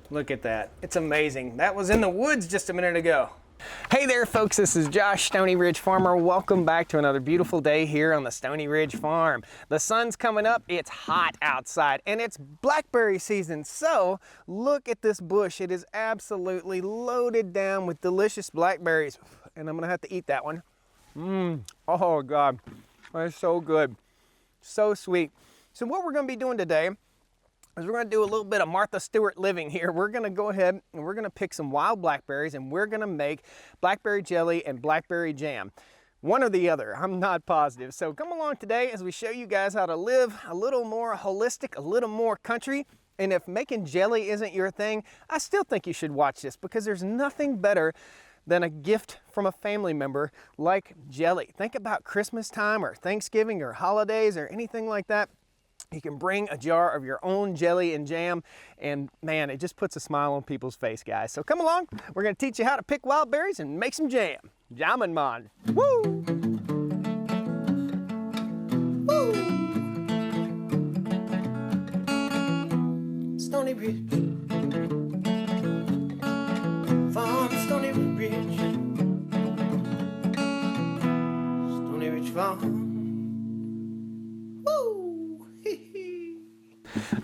Look at that. It's amazing. That was in the woods just a minute ago. Hey there folks, this is Josh, Stoney Ridge Farmer. Welcome back to another beautiful day here on the Stoney Ridge Farm. The sun's coming up, it's hot outside, and it's blackberry season. So look at this bush. It is absolutely loaded down with delicious blackberries. And I'm gonna have to eat that one. Oh God, that's so good. So sweet. So what we're gonna be doing today is we're gonna do a little bit of Martha Stewart living here. We're gonna go ahead and we're gonna pick some wild blackberries and we're gonna make blackberry jelly and blackberry jam. One or the other, I'm not positive. So come along today as we show you guys how to live a little more holistic, a little more country. And if making jelly isn't your thing, I still think you should watch this because there's nothing better than a gift from a family member like jelly. Think about Christmas time or Thanksgiving or holidays or anything like that. You can bring a jar of your own jelly and jam, and man, it just puts a smile on people's face, guys. So come along, we're gonna teach you how to pick wild berries and make some jam. Jammin' man. Woo! Woo! Stoney Ridge Farm, Stoney Ridge. Stoney Ridge Farm.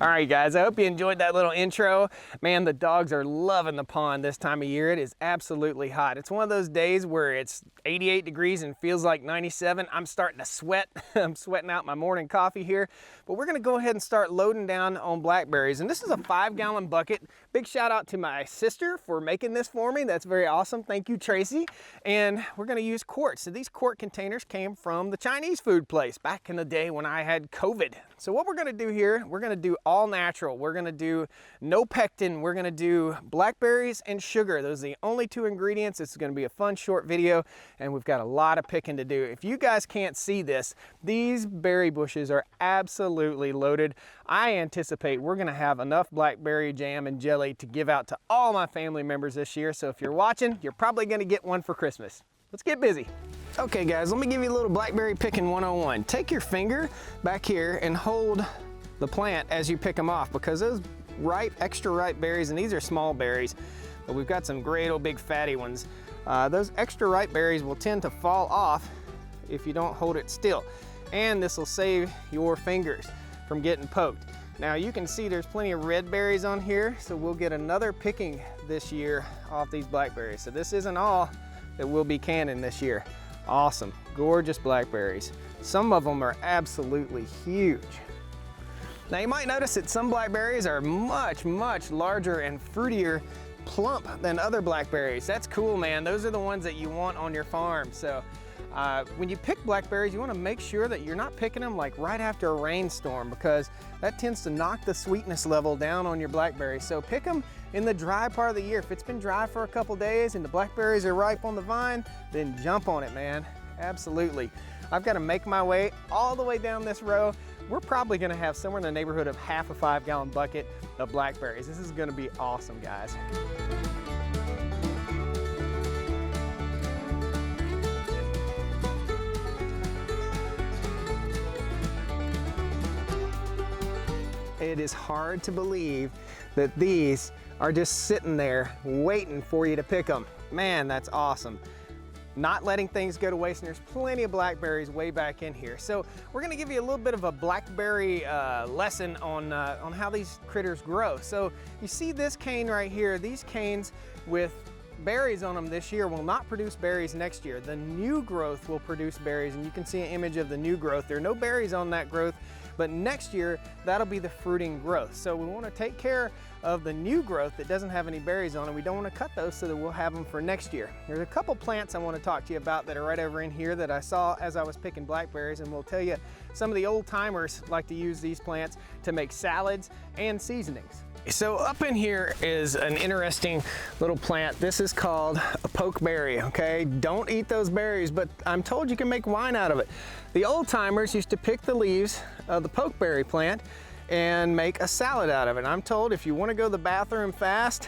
All right, guys, I hope you enjoyed that little intro. Man, the dogs are loving the pond this time of year. It is absolutely hot. It's one of those days where it's 88 degrees and feels like 97. I'm starting to sweat. I'm sweating out my morning coffee here. But we're gonna go ahead and start loading down on blackberries. And this is a 5-gallon bucket. Big shout out to my sister for making this for me. That's very awesome. Thank you, Tracy. And we're gonna use quarts. So these quart containers came from the Chinese food place back in the day when I had COVID. So what we're gonna do here, we're gonna do all natural. We're gonna do no pectin. We're gonna do blackberries and sugar. Those are the only 2 ingredients. This is gonna be a fun short video and we've got a lot of picking to do. If you guys can't see this, these berry bushes are absolutely loaded. I anticipate we're gonna have enough blackberry jam and jelly to give out to all my family members this year. So if you're watching, you're probably gonna get one for Christmas. Let's get busy. Okay guys, let me give you a little blackberry picking 101. Take your finger back here and hold the plant as you pick them off because those ripe, extra ripe berries, and these are small berries, but we've got some great old big fatty ones. Those extra ripe berries will tend to fall off if you don't hold it still. And this will save your fingers from getting poked. Now you can see there's plenty of red berries on here, so we'll get another picking this year off these blackberries. So this isn't all that we'll be canning this year. Awesome, gorgeous blackberries. Some of them are absolutely huge. Now you might notice that some blackberries are much, much larger and fruitier, plump than other blackberries. That's cool, man. Those are the ones that you want on your farm. So when you pick blackberries, you want to make sure that you're not picking them like right after a rainstorm because that tends to knock the sweetness level down on your blackberries. So pick them in the dry part of the year. If it's been dry for a couple days and the blackberries are ripe on the vine, then jump on it, man. Absolutely. I've got to make my way all the way down this row. We're probably going to have somewhere in the neighborhood of half a 5-gallon bucket of blackberries. This is going to be awesome, guys. It is hard to believe that these are just sitting there waiting for you to pick them. Man, that's awesome. Not letting things go to waste, and there's plenty of blackberries way back in here. So we're gonna give you a little bit of a blackberry lesson on how these critters grow. So you see this cane right here, these canes with berries on them this year will not produce berries next year. The new growth will produce berries, and you can see an image of the new growth. There are no berries on that growth, but next year, that'll be the fruiting growth. So we wanna take care of the new growth that doesn't have any berries on it. We don't wanna cut those so that we'll have them for next year. There's a couple plants I wanna talk to you about that are right over in here that I saw as I was picking blackberries, and we'll tell you some of the old timers like to use these plants to make salads and seasonings. So up in here is an interesting little plant. This is called a pokeberry, okay? Don't eat those berries, but I'm told you can make wine out of it. The old timers used to pick the leaves of the pokeberry plant and make a salad out of it. I'm told if you want to go to the bathroom fast,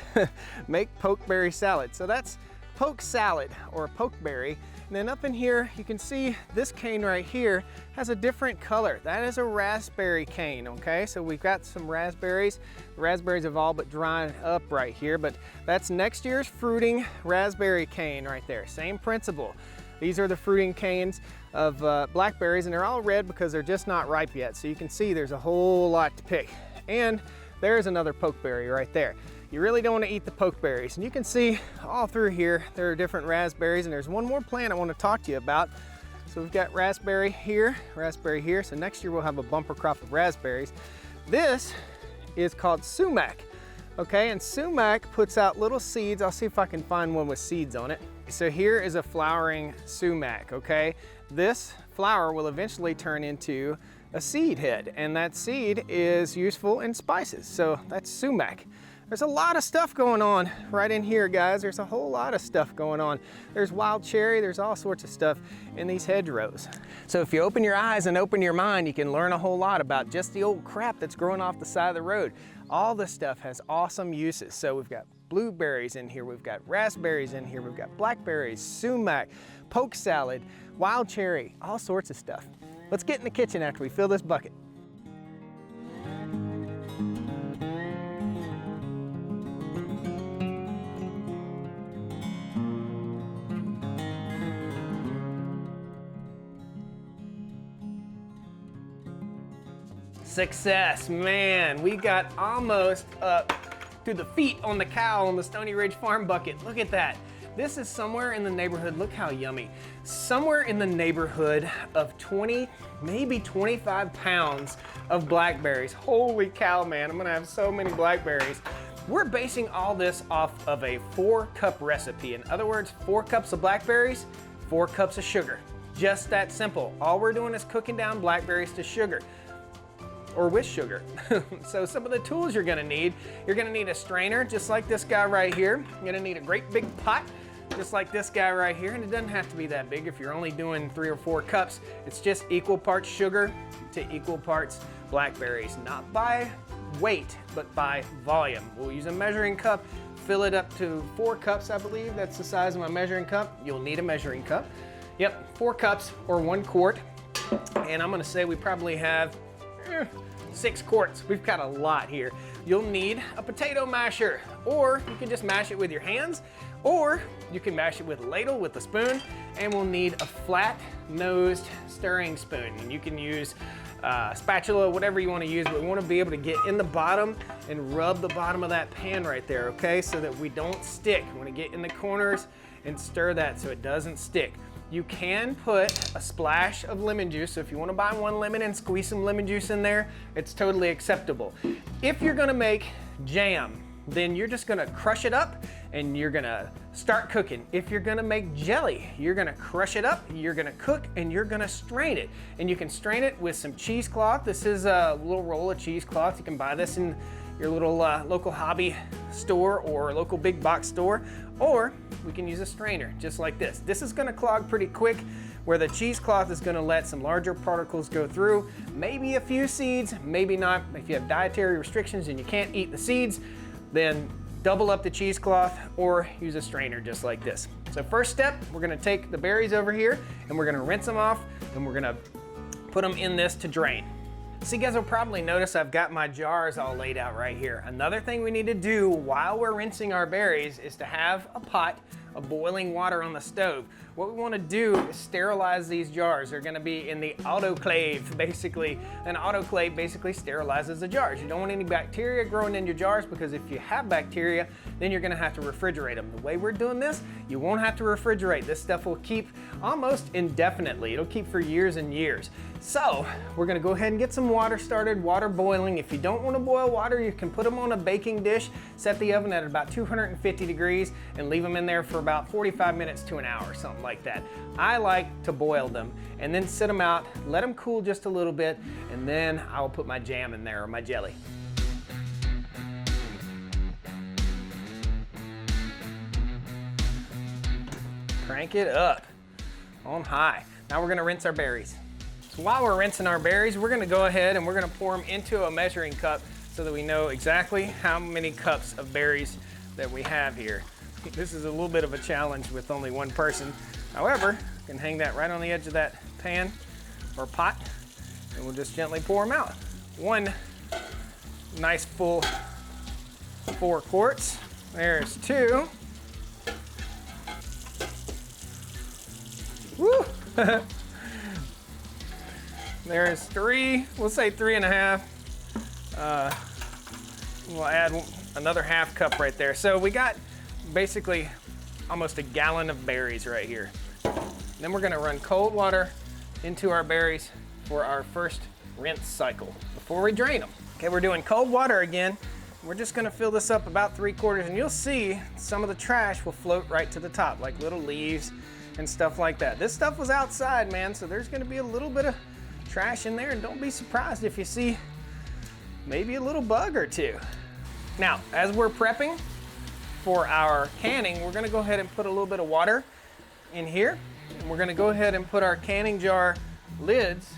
make pokeberry salad. So that's poke salad or pokeberry. And then up in here, you can see this cane right here has a different color. That is a raspberry cane, okay? So we've got some raspberries. The raspberries have all but dried up right here, but that's next year's fruiting raspberry cane right there. Same principle. These are the fruiting canes of blackberries, and they're all red because they're just not ripe yet. So you can see there's a whole lot to pick. And there's another pokeberry right there. You really don't want to eat the pokeberries. And you can see all through here, there are different raspberries, and there's one more plant I want to talk to you about. So we've got raspberry here. So next year we'll have a bumper crop of raspberries. This is called sumac, okay? And sumac puts out little seeds. I'll see if I can find one with seeds on it. So here is a flowering sumac, okay? This flower will eventually turn into a seed head, and that seed is useful in spices. So that's sumac. There's a lot of stuff going on right in here, guys. There's a whole lot of stuff going on. There's wild cherry, there's all sorts of stuff in these hedgerows. So if you open your eyes and open your mind, you can learn a whole lot about just the old crap that's growing off the side of the road. All this stuff has awesome uses. So we've got blueberries in here, we've got raspberries in here, we've got blackberries, sumac, poke salad, wild cherry, all sorts of stuff. Let's get in the kitchen after we fill this bucket. Success, man. We got almost up to the feet on the cow on the Stoney Ridge Farm bucket. Look at that. This is somewhere in the neighborhood, look how yummy. Somewhere in the neighborhood of 20, maybe 25 pounds of blackberries. Holy cow, man, I'm gonna have so many blackberries. We're basing all this off of a 4-cup recipe. In other words, 4 cups of blackberries, 4 cups of sugar. Just that simple. All we're doing is cooking down blackberries to sugar, or with sugar. So some of the tools you're gonna need a strainer, just like this guy right here. You're gonna need a great big pot, just like this guy right here. And it doesn't have to be that big if you're only doing 3 or 4 cups. It's just equal parts sugar to equal parts blackberries, not by weight, but by volume. We'll use a measuring cup, fill it up to 4 cups, I believe. That's the size of my measuring cup. You'll need a measuring cup. Yep, 4 cups or 1 quart. And I'm gonna say we probably have 6 quarts. We've got a lot here. You'll need a potato masher, or you can just mash it with your hands, or you can mash it with a ladle with a spoon, and we'll need a flat-nosed stirring spoon. And you can use spatula, whatever you want to use, but we want to be able to get in the bottom and rub the bottom of that pan right there, okay, so that we don't stick. We want to get in the corners and stir that so it doesn't stick. You can put a splash of lemon juice, so if you want to buy 1 lemon and squeeze some lemon juice in there, it's totally acceptable. If you're going to make jam, then you're just going to crush it up and you're going to start cooking. If you're going to make jelly, you're going to crush it up, you're going to cook, and you're going to strain it. And you can strain it with some cheesecloth. This is a little roll of cheesecloth. You can buy this in your little local hobby store or local big box store, or we can use a strainer just like this. This is going to clog pretty quick, where the cheesecloth is going to let some larger particles go through, maybe a few seeds, maybe not. If you have dietary restrictions and you can't eat the seeds, then double up the cheesecloth or use a strainer just like this. So first step, we're going to take the berries over here and we're going to rinse them off, and we're going to put them in this to drain. So you guys will probably notice I've got my jars all laid out right here. Another thing we need to do while we're rinsing our berries is to have a pot of boiling water on the stove. What we want to do is sterilize these jars. They're going to be in the autoclave, basically. An autoclave basically sterilizes the jars. You don't want any bacteria growing in your jars, because if you have bacteria, then you're going to have to refrigerate them. The way we're doing this, you won't have to refrigerate. This stuff will keep almost indefinitely. It'll keep for years and years. So we're going to go ahead and get some water started, water boiling. If you don't want to boil water, you can put them on a baking dish, set the oven at about 250 degrees, and leave them in there for about 45 minutes to an hour, something like that. I like to boil them and then sit them out, let them cool just a little bit, and then I'll put my jam in there, or my jelly. Crank it up on high. Now we're going to rinse our berries. So while we're rinsing our berries, we're going to go ahead and we're going to pour them into a measuring cup so that we know exactly how many cups of berries that we have here. This is a little bit of a challenge with only one person. However, you can hang that right on the edge of that pan or pot, and we'll just gently pour them out. One nice full 4 quarts. There's 2. Woo! There's 3. We'll say 3.5. We'll add another half cup right there. So we got basically almost a gallon of berries right here. Then we're gonna run cold water into our berries for our first rinse cycle before we drain them. Okay, we're doing cold water again. We're just gonna fill this up about 3/4, and you'll see some of the trash will float right to the top, like little leaves and stuff like that. This stuff was outside, man, so there's gonna be a little bit of trash in there, and don't be surprised if you see maybe a little bug or 2. Now, as we're prepping for our canning, we're gonna go ahead and put a little bit of water in here, and we're gonna go ahead and put our canning jar lids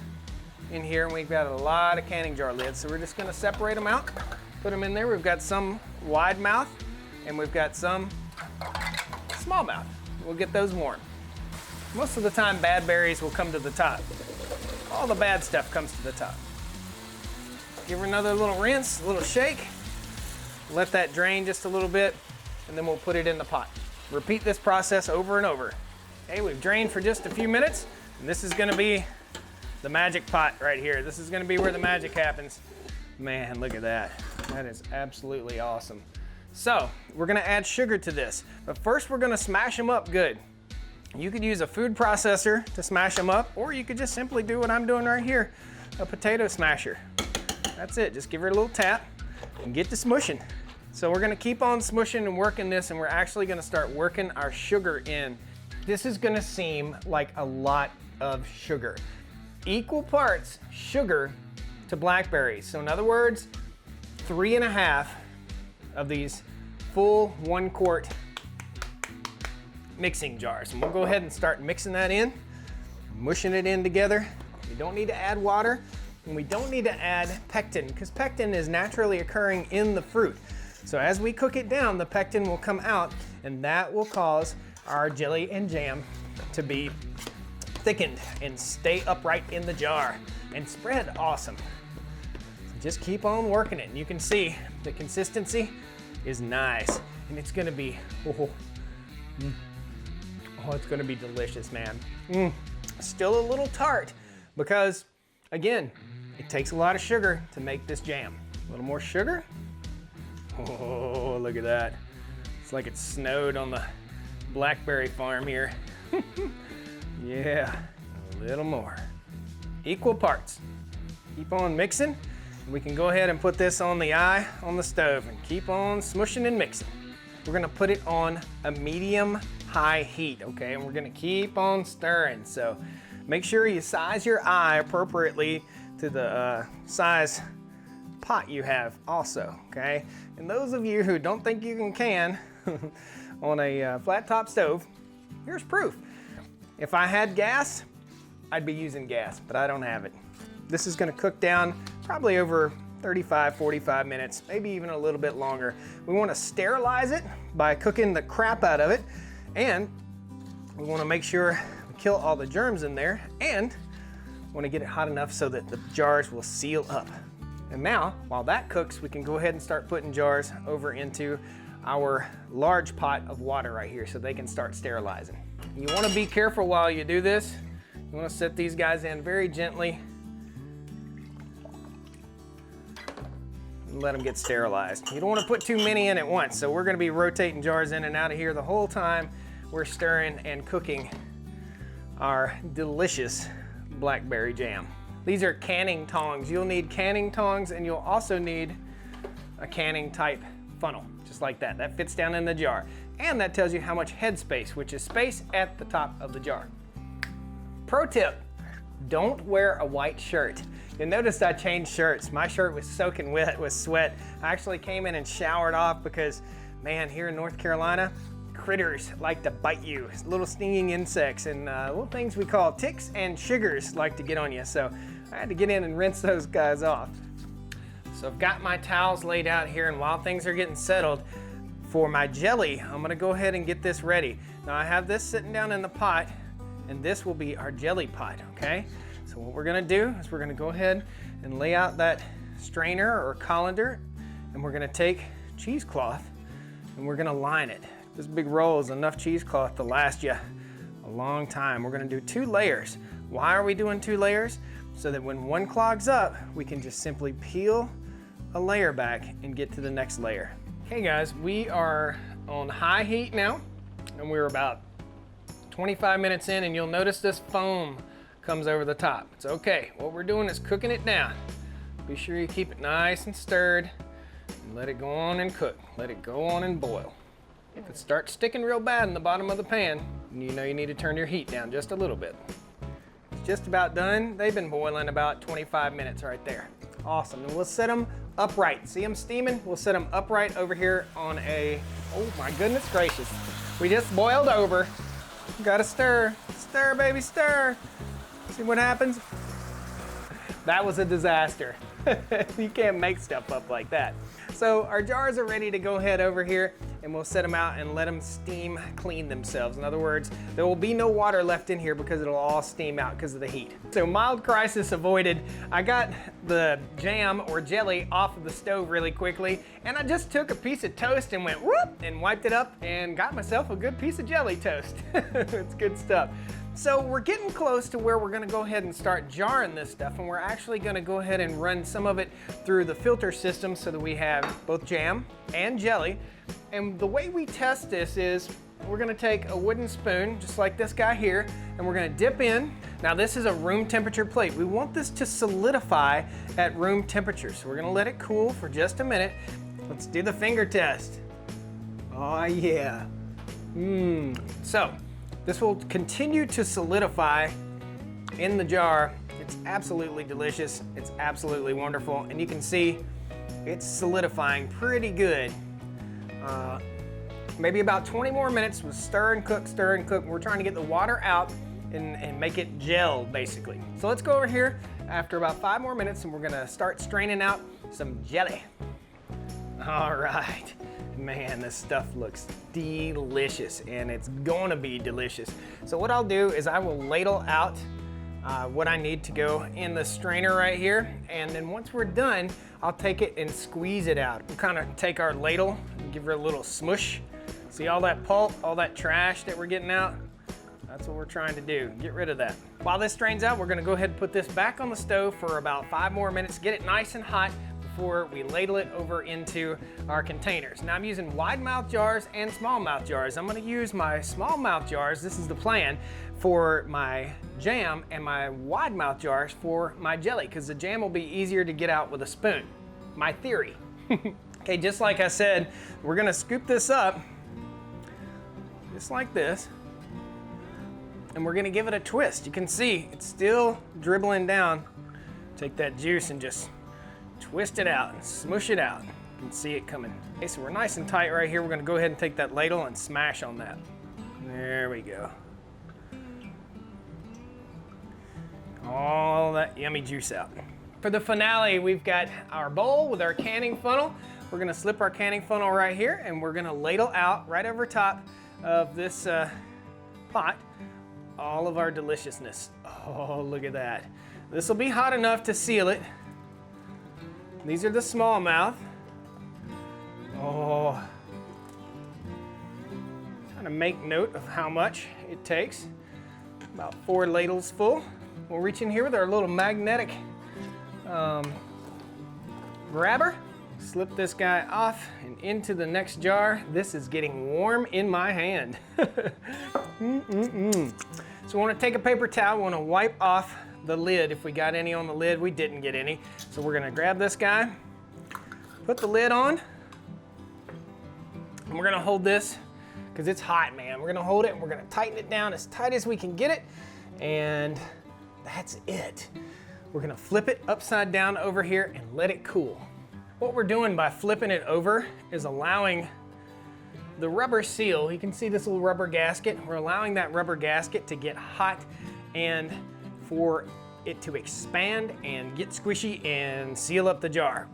in here, and we've got a lot of canning jar lids, so we're just gonna separate them out, put them in there. We've got some wide mouth, and we've got some small mouth. We'll get those warm. Most of the time, bad berries will come to the top. All the bad stuff comes to the top. Give her another little rinse, a little shake. Let that drain just a little bit, and then we'll put it in the pot. Repeat this process over and over. Okay, we've drained for just a few minutes, and this is gonna be the magic pot right here. This is gonna be where the magic happens. Man, look at that. That is absolutely awesome. So, we're gonna add sugar to this, but first we're gonna smash them up good. You could use a food processor to smash them up, or you could just simply do what I'm doing right here, a potato smasher. That's it, just give her a little tap and get to smushing. So we're gonna keep on smushing and working this, and we're actually gonna start working our sugar in. This is gonna seem like a lot of sugar. Equal parts sugar to blackberries. So in other words, 3.5 of these full 1 quart mixing jars. And we'll go ahead and start mixing that in, mushing it in together. You don't need to add water, and we don't need to add pectin, because pectin is naturally occurring in the fruit. So as we cook it down, the pectin will come out, and that will cause our jelly and jam to be thickened and stay upright in the jar and spread awesome. So just keep on working it, and you can see the consistency is nice, and it's gonna be, it's gonna be delicious, man. Still a little tart, because again, it takes a lot of sugar to make this jam. A little more sugar. Oh, look at that. It's like it snowed on the blackberry farm here. Yeah, a little more. Equal parts. Keep on mixing. We can go ahead and put this on the eye on the stove and keep on smushing and mixing. We're gonna put it on a medium-high heat, okay? And we're gonna keep on stirring. So make sure you size your eye appropriately to the size pot you have also, okay? And those of you who don't think you can on a flat top stove, here's proof. If I had gas, I'd be using gas, but I don't have it. This is gonna cook down probably over 35, 45 minutes, maybe even a little bit longer. We wanna sterilize it by cooking the crap out of it, and we wanna make sure we kill all the germs in there, and wanna get it hot enough so that the jars will seal up. And now, while that cooks, we can go ahead and start putting jars over into our large pot of water right here so they can start sterilizing. You wanna be careful while you do this. You wanna set these guys in very gently and let them get sterilized. You don't wanna put too many in at once, so we're gonna be rotating jars in and out of here the whole time we're stirring and cooking our delicious blackberry jam. These are canning tongs. You'll need canning tongs, and you'll also need a canning type funnel, just like that. That fits down in the jar. And that tells you how much head space, which is space at the top of the jar. Pro tip, don't wear a white shirt. You'll notice I changed shirts. My shirt was soaking wet with sweat. I actually came in and showered off because, man, here in North Carolina, critters like to bite you. Little stinging insects and little things we call ticks and sugars like to get on you. So I had to get in and rinse those guys off. So I've got my towels laid out here, and while things are getting settled, For my jelly, I'm gonna go ahead and get this ready. Now I have this sitting down in the pot, and this will be our jelly pot, okay? So what we're gonna do is we're gonna go ahead and lay out that strainer or colander, and we're gonna take cheesecloth and we're gonna line it. This big roll is enough cheesecloth to last you a long time. We're gonna do 2 layers. Why are we doing 2 layers? So that when one clogs up, we can just simply peel a layer back and get to the next layer. Hey guys, we are on high heat now, and we're about 25 minutes in, and you'll notice this foam comes over the top. It's okay. What we're doing is cooking it down. Be sure you keep it nice and stirred, and let it go on and cook. Let it go on and boil. If it starts sticking real bad in the bottom of the pan, you know you need to turn your heat down just a little bit. It's just about done. They've been boiling about 25 minutes right there. Awesome, and we'll set them upright. See them steaming? We'll set them upright over here on a, oh my goodness gracious. We just boiled over. Gotta stir, stir baby, stir. See what happens? That was a disaster. You can't make stuff up like that. So our jars are ready to go ahead over here, and we'll set them out and let them steam clean themselves. In other words, there will be no water left in here because it'll all steam out because of the heat. So mild crisis avoided. I got the jam or jelly off of the stove really quickly, and I just took a piece of toast and went whoop and wiped it up and got myself a good piece of jelly toast. It's good stuff. So we're getting close to where we're gonna go ahead and start jarring this stuff, and we're actually gonna go ahead and run some of it through the filter system so that we have both jam and jelly. And the way we test this is we're gonna take a wooden spoon, just like this guy here, and we're gonna dip in. Now this is a room temperature plate. We want this to solidify at room temperature. So we're gonna let it cool for just a minute. Let's do the finger test. Oh yeah. So, this will continue to solidify in the jar. It's absolutely delicious. It's absolutely wonderful. And you can see it's solidifying pretty good. Maybe about 20 more minutes with stir and cook, stir and cook. We're trying to get the water out and make it gel, basically. So let's go over here after about 5 more minutes, and we're gonna start straining out some jelly. All right. Man, this stuff looks delicious, and it's gonna be delicious. So what I'll do is I will ladle out what I need to go in the strainer right here, and then once we're done, I'll take it and squeeze it out. We'll kind of take our ladle and give her a little smush. See all that pulp, all that trash that we're getting out? That's what we're trying to do, get rid of that. While this strains out, we're gonna go ahead and put this back on the stove for about 5 more minutes, get it nice and hot before we ladle it over into our containers. Now I'm using wide mouth jars and small mouth jars. I'm gonna use my small mouth jars, this is the plan, for my jam, and my wide mouth jars for my jelly, because the jam will be easier to get out with a spoon. My theory. Okay, just like I said, we're gonna scoop this up, just like this, and we're gonna give it a twist. You can see it's still dribbling down. Take that juice and just twist it out and smush it out. You can see it coming. Okay, so we're nice and tight right here. We're gonna go ahead and take that ladle and smash on that. There we go. All that yummy juice out. For the finale, we've got our bowl with our canning funnel. We're gonna slip our canning funnel right here, and we're gonna ladle out right over top of this pot all of our deliciousness. Oh, look at that. This will be hot enough to seal it. These are the smallmouth. Oh. Trying to make note of how much it takes. About 4 ladles full. We'll reach in here with our little magnetic grabber. Slip this guy off and into the next jar. This is getting warm in my hand. So we want to take a paper towel. We want to wipe off the lid. If we got any on the lid, we didn't get any. So we're gonna grab this guy, put the lid on, and we're gonna hold this, because it's hot, man. We're gonna hold it and we're gonna tighten it down as tight as we can get it, and that's it. We're gonna flip it upside down over here and let it cool. What we're doing by flipping it over is allowing the rubber seal, you can see this little rubber gasket, we're allowing that rubber gasket to get hot and for it to expand and get squishy and seal up the jar.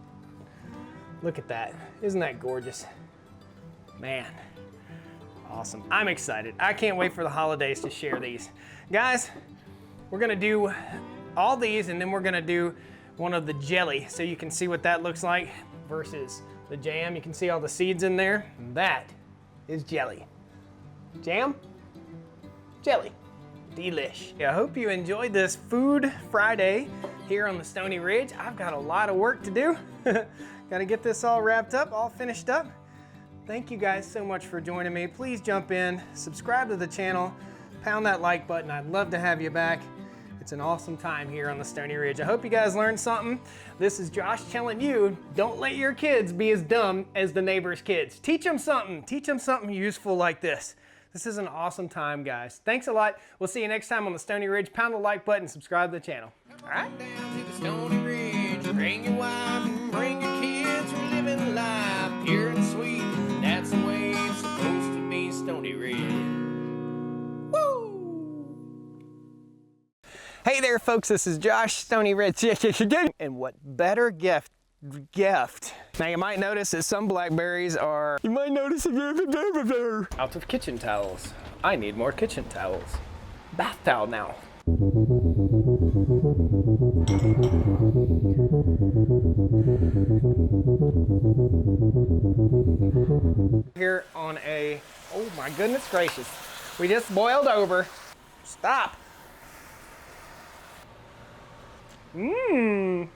Look at that, isn't that gorgeous? Man, awesome. I'm excited. I can't wait for the holidays to share these. Guys, we're gonna do all these and then we're gonna do one of the jelly so you can see what that looks like versus the jam. You can see all the seeds in there. That is jelly. Jam, jelly, delish. Yeah, I hope you enjoyed this Food Friday here on the Stoney Ridge. I've got a lot of work to do. Gotta get this all wrapped up, all finished up. Thank you guys so much for joining me. Please jump in, subscribe to the channel, pound that like button. I'd love to have you back. It's an awesome time here on the Stoney Ridge. I hope you guys learned something. This is Josh telling you, don't let your kids be as dumb as the neighbor's kids. Teach them something useful like this. This is an awesome time, guys. Thanks a lot. We'll see you next time on the Stoney Ridge. Pound the like button, subscribe to the channel. All right? Down to the Stoney Ridge. Bring your wife and bring your kids. We're living life pure and sweet. That's the way it's supposed to be, Stoney Ridge. Hey there, folks, this is Josh, Stoney Ridge. And what better gift. Now you might notice that some blackberries are, out of kitchen towels. I need more kitchen towels. Bath towel now. Here on a, oh my goodness gracious. We just boiled over. Stop. Mmm.